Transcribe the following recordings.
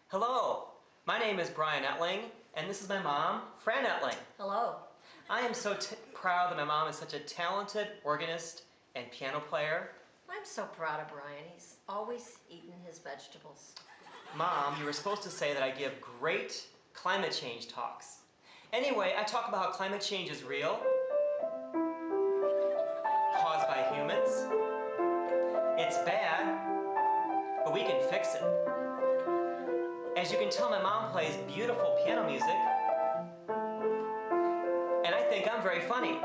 Hello, my name is Brian Ettling, and this is my mom, Fran Ettling. Hello. I am so proud that my mom is such a talented organist and piano player. I'm so proud of Brian. He's always eating his vegetables. Mom, you were supposed to say that I give great climate change talks. Anyway, I talk about how climate change is real, caused by humans. It's bad, but we can fix it. As you can tell, my mom plays beautiful piano music, and I think I'm very funny.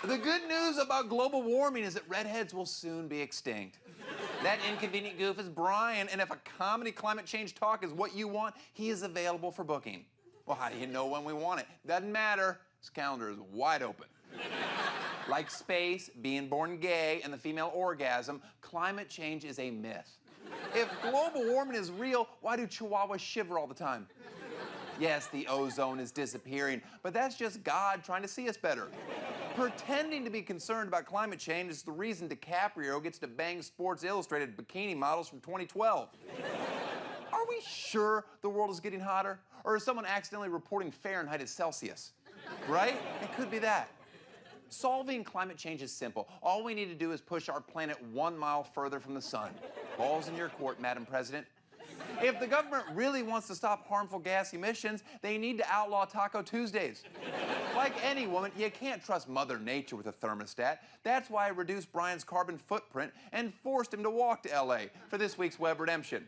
The good news about global warming is that redheads will soon be extinct. That inconvenient goof is Brian, and if a comedy climate change talk is what you want, he is available for booking. Well, how do you know when we want it? Doesn't matter. His calendar is wide open. Like space, being born gay, and the female orgasm, climate change is a myth. If global warming is real, why do chihuahuas shiver all the time? Yes, the ozone is disappearing, but that's just God trying to see us better. Pretending to be concerned about climate change is the reason DiCaprio gets to bang Sports Illustrated bikini models from 2012. Are we sure the world is getting hotter? Or is someone accidentally reporting Fahrenheit as Celsius? Right? It could be that. Solving climate change is simple. All we need to do is push our planet 1 mile further from the sun. Ball's in your court, Madam President. If the government really wants to stop harmful gas emissions, they need to outlaw Taco Tuesdays. Like any woman, you can't trust Mother Nature with a thermostat. That's why I reduced Brian's carbon footprint and forced him to walk to LA for this week's Web Redemption.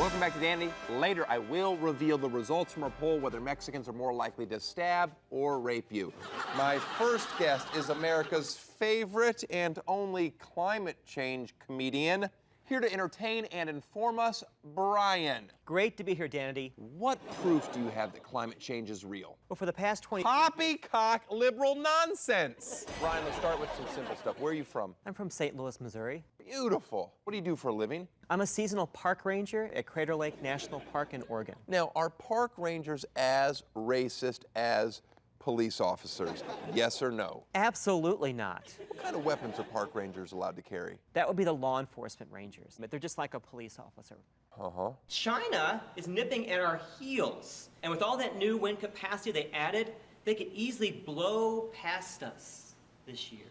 Welcome back to Dandy. Later, I will reveal the results from our poll, whether Mexicans are more likely to stab or rape you. My first guest is America's favorite and only climate change comedian. Here to entertain and inform us, Brian. Great to be here, Danity. What proof do you have that climate change is real? Well, for the past 20... Poppycock liberal nonsense. Brian, let's start with some simple stuff. Where are you from? I'm from St. Louis, Missouri. Beautiful. What do you do for a living? I'm a seasonal park ranger at Crater Lake National Park in Oregon. Now, are park rangers as racist as police officers? Yes or no? Absolutely not. What kind of weapons are park rangers allowed to carry? That would be the law enforcement rangers. But they're just like a police officer. Uh-huh. China is nipping at our heels. And with all that new wind capacity they added, they could easily blow past us this year.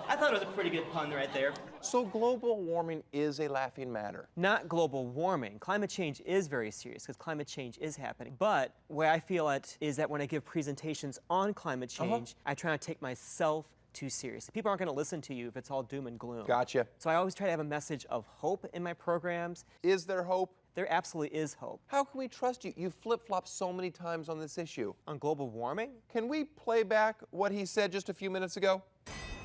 I thought it was a pretty good pun right there. So global warming is a laughing matter. Not global warming. Climate change is very serious because climate change is happening. But the way I feel it is that when I give presentations on climate change, I try not to take myself too seriously. People aren't going to listen to you if it's all doom and gloom. Gotcha. So I always try to have a message of hope in my programs. Is there hope? There absolutely is hope. How can we trust you? You've flip-flopped so many times on this issue. On global warming? Can we play back what he said just a few minutes ago?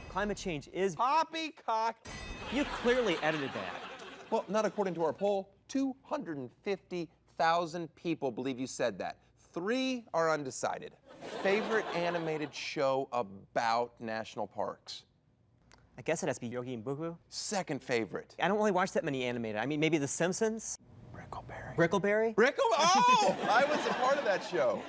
Climate change is... Poppycock! You clearly edited that. Well, not according to our poll. 250,000 people believe you said that. 3 are undecided. Favorite animated show about national parks? I guess it has to be Yogi and Boo Boo. Second favorite? I don't really watch that many animated. I mean, maybe The Simpsons? Brickleberry. Brickleberry? Oh! I was a part of that show.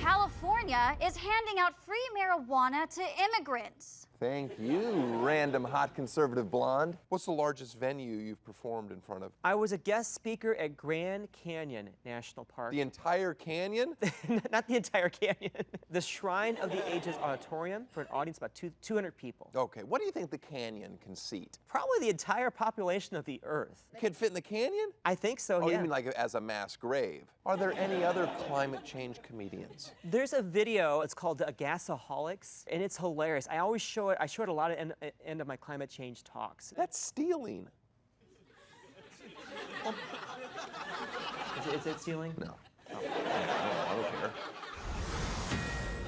California is handing out free marijuana to immigrants. Thank you, random hot conservative blonde. What's the largest venue you've performed in front of? I was a guest speaker at Grand Canyon National Park. The entire canyon? Not the entire canyon. The Shrine of the Ages Auditorium for an audience of about 200 people. Okay, what do you think the canyon can seat? Probably the entire population of the Earth. Could fit in the canyon? I think so, Oh, yeah. you mean like as a mass grave? Are there any other climate change comedians? There's a video, it's called The Gasaholics, and it's hilarious. I always show it, I show it a lot at end of my climate change talks. That's stealing. Is it stealing? No. No, I don't care.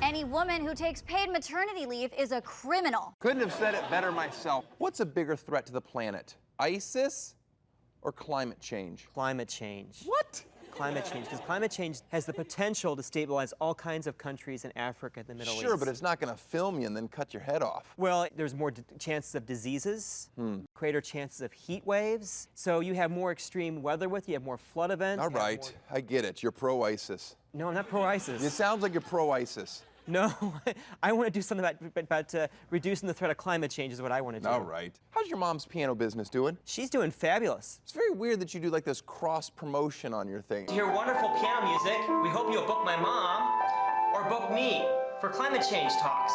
Any woman who takes paid maternity leave is a criminal. Couldn't have said it better myself. What's a bigger threat to the planet? ISIS or climate change? Climate change. What? Climate change, because climate change has the potential to stabilize all kinds of countries in Africa and the Middle East. Sure, but it's not going to film you and then cut your head off. Well, there's more chances of diseases, greater chances of heat waves, so you have more extreme weather with you, have more flood events. All right, I get it. You're pro-ISIS. No, I'm not pro-ISIS. It sounds like you're pro-ISIS. No, I want to do something about reducing the threat of climate change is what I want to do. All right. How's your mom's piano business doing? She's doing fabulous. It's very weird that you do like this cross promotion on your thing. To hear wonderful piano music, we hope you'll book my mom or book me for climate change talks.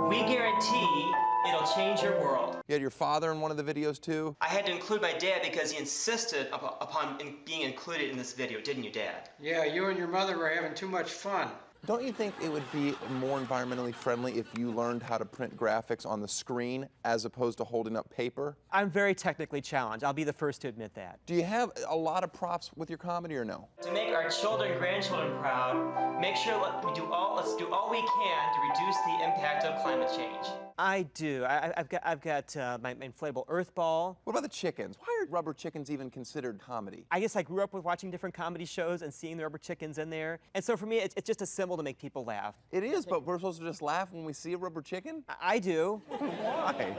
We guarantee it'll change your world. You had your father in one of the videos too? I had to include my dad because he insisted upon being included in this video, didn't you, Dad? Yeah, you and your mother were having too much fun. Don't you think it would be more environmentally friendly if you learned how to print graphics on the screen as opposed to holding up paper? I'm very technically challenged. I'll be the first to admit that. Do you have a lot of props with your comedy or no? To make our children and grandchildren proud, make sure let's do all we can to reduce the impact of climate change. I do. I've got my inflatable Earth ball. What about the chickens? Why are rubber chickens even considered comedy? I guess I grew up with watching different comedy shows and seeing the rubber chickens in there. And so for me, it's just a symbol to make people laugh. It is, but we're supposed to just laugh when we see a rubber chicken? I do. Why?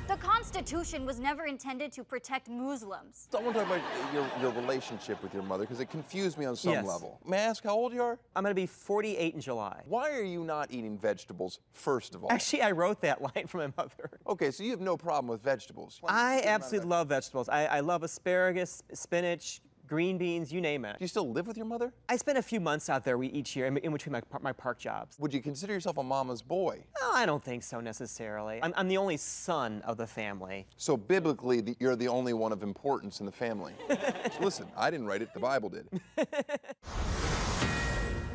The Constitution was never intended to protect Muslims. I want to talk about your relationship with your mother, because it confused me on some Yes. level. May I ask how old you are? I'm gonna be 48 in July. Why are you not eating vegetables, first of all? Actually, I wrote that line from my mother. Okay, so you have no problem with vegetables. I absolutely love vegetables. I love asparagus, spinach, green beans, you name it. Do you still live with your mother? I spend a few months out there each year in between my park jobs. Would you consider yourself a mama's boy? Oh, I don't think so necessarily. I'm the only son of the family. So biblically, you're the only one of importance in the family. Listen, I didn't write it, the Bible did.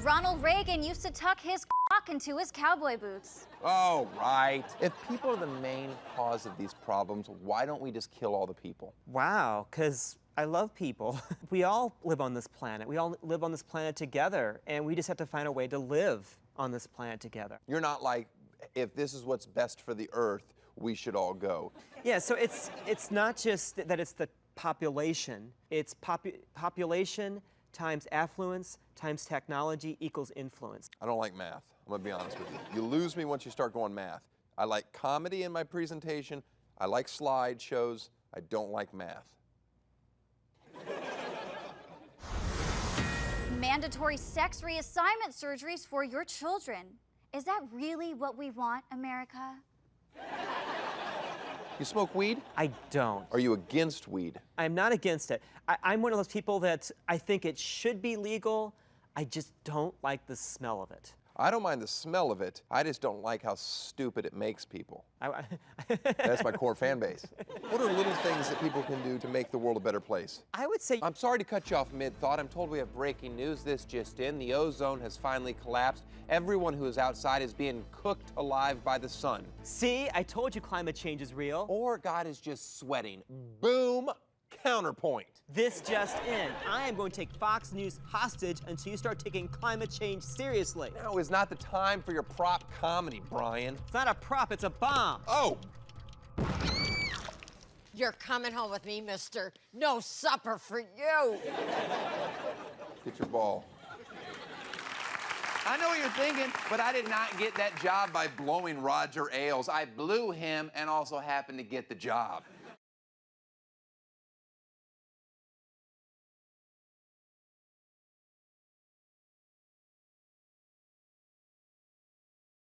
Ronald Reagan used to tuck his cock into his cowboy boots. Oh, right. If people are the main cause of these problems, why don't we just kill all the people? Wow, because I love people. We all live on this planet. We all live on this planet together, and we just have to find a way to live on this planet together. You're not like, if this is what's best for the earth, we should all go. Yeah, so it's not just that it's the population. It's population times affluence times technology equals influence. I don't like math. I'm gonna be honest with you. You lose me once you start going math. I like comedy in my presentation. I like slideshows. I don't like math. Mandatory sex reassignment surgeries for your children. Is that really what we want, America? You smoke weed? I don't. Are you against weed? I'm not against it. I'm one of those people that I think it should be legal. I just don't like the smell of it. I don't mind the smell of it. I just don't like how stupid it makes people. That's my core fan base. What are little things that people can do to make the world a better place? I would say I'm sorry to cut you off mid-thought. I'm told we have breaking news. This just in. The ozone has finally collapsed. Everyone who is outside is being cooked alive by the sun. See, I told you climate change is real. Or God is just sweating. Boom. Counterpoint. This just in. I am going to take Fox News hostage until you start taking climate change seriously. Now is not the time for your prop comedy, Brian. It's not a prop, it's a bomb. Oh, You're coming home with me, mister. No supper for you. get your ball. I know what you're thinking, but I did not get that job by blowing Roger Ailes. I blew him and also happened to get the job.